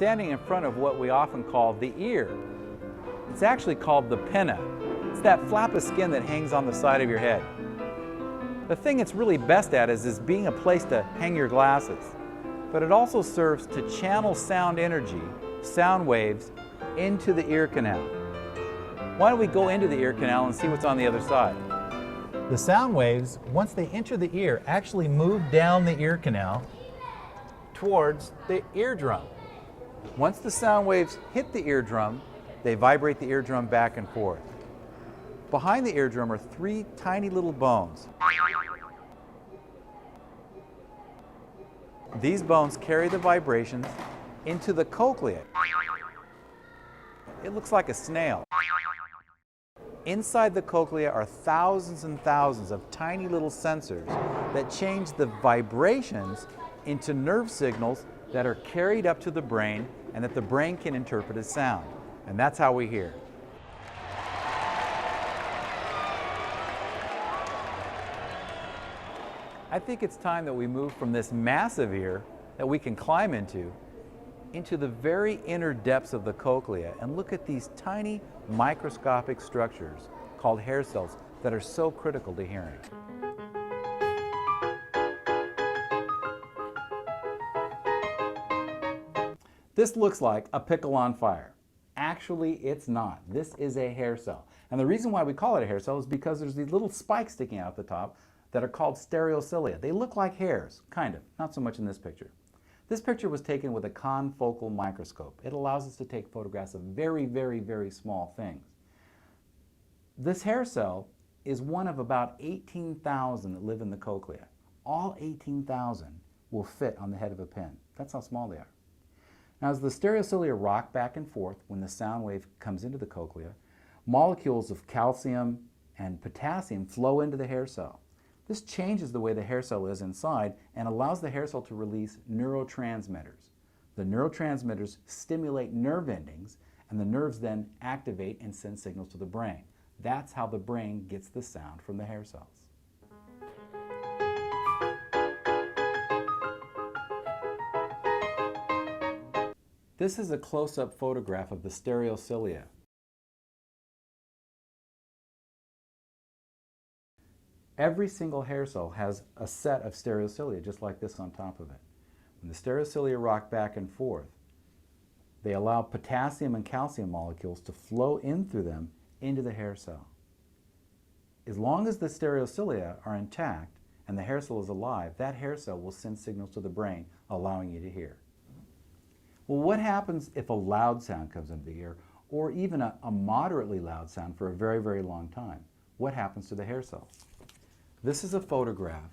standing in front of what we often call the ear. It's actually called the pinna. It's that flap of skin that hangs on the side of your head. The thing it's really best at is being a place to hang your glasses. But it also serves to channel sound energy, sound waves, into the ear canal. Why don't we go into the ear canal and see what's on the other side? The sound waves, once they enter the ear, actually move down the ear canal towards the eardrum. Once the sound waves hit the eardrum, they vibrate the eardrum back and forth. Behind the eardrum are three tiny little bones. These bones carry the vibrations into the cochlea. It looks like a snail. Inside the cochlea are thousands and thousands of tiny little sensors that change the vibrations into nerve signals that are carried up to the brain and that the brain can interpret as sound. And that's how we hear. I think it's time that we move from this massive ear that we can climb into the very inner depths of the cochlea and look at these tiny microscopic structures called hair cells that are so critical to hearing. This looks like a pickle on fire. Actually, it's not. This is a hair cell. And the reason why we call it a hair cell is because there's these little spikes sticking out the top that are called stereocilia. They look like hairs, kind of, not so much in this picture. This picture was taken with a confocal microscope. It allows us to take photographs of very, very, very small things. This hair cell is one of about 18,000 that live in the cochlea. All 18,000 will fit on the head of a pin. That's how small they are. Now, as the stereocilia rock back and forth when the sound wave comes into the cochlea, molecules of calcium and potassium flow into the hair cell. This changes the way the hair cell is inside and allows the hair cell to release neurotransmitters. The neurotransmitters stimulate nerve endings, and the nerves then activate and send signals to the brain. That's how the brain gets the sound from the hair cells. This is a close-up photograph of the stereocilia. Every single hair cell has a set of stereocilia just like this on top of it. When the stereocilia rock back and forth, they allow potassium and calcium molecules to flow in through them into the hair cell. As long as the stereocilia are intact and the hair cell is alive, that hair cell will send signals to the brain, allowing you to hear. Well, what happens if a loud sound comes into the ear, or even a moderately loud sound for a very, very long time? What happens to the hair cells? This is a photograph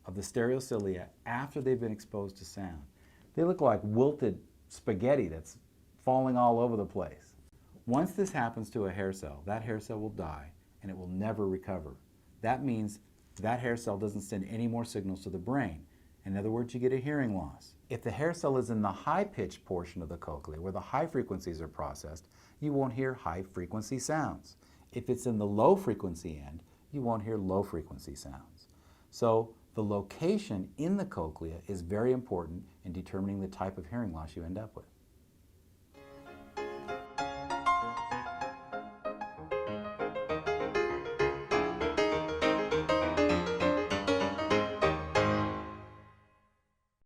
of the stereocilia after they've been exposed to sound. They look like wilted spaghetti that's falling all over the place. Once this happens to a hair cell, that hair cell will die and it will never recover. That means that hair cell doesn't send any more signals to the brain. In other words, you get a hearing loss. If the hair cell is in the high-pitched portion of the cochlea, where the high frequencies are processed, you won't hear high-frequency sounds. If it's in the low-frequency end, you won't hear low-frequency sounds. So the location in the cochlea is very important in determining the type of hearing loss you end up with.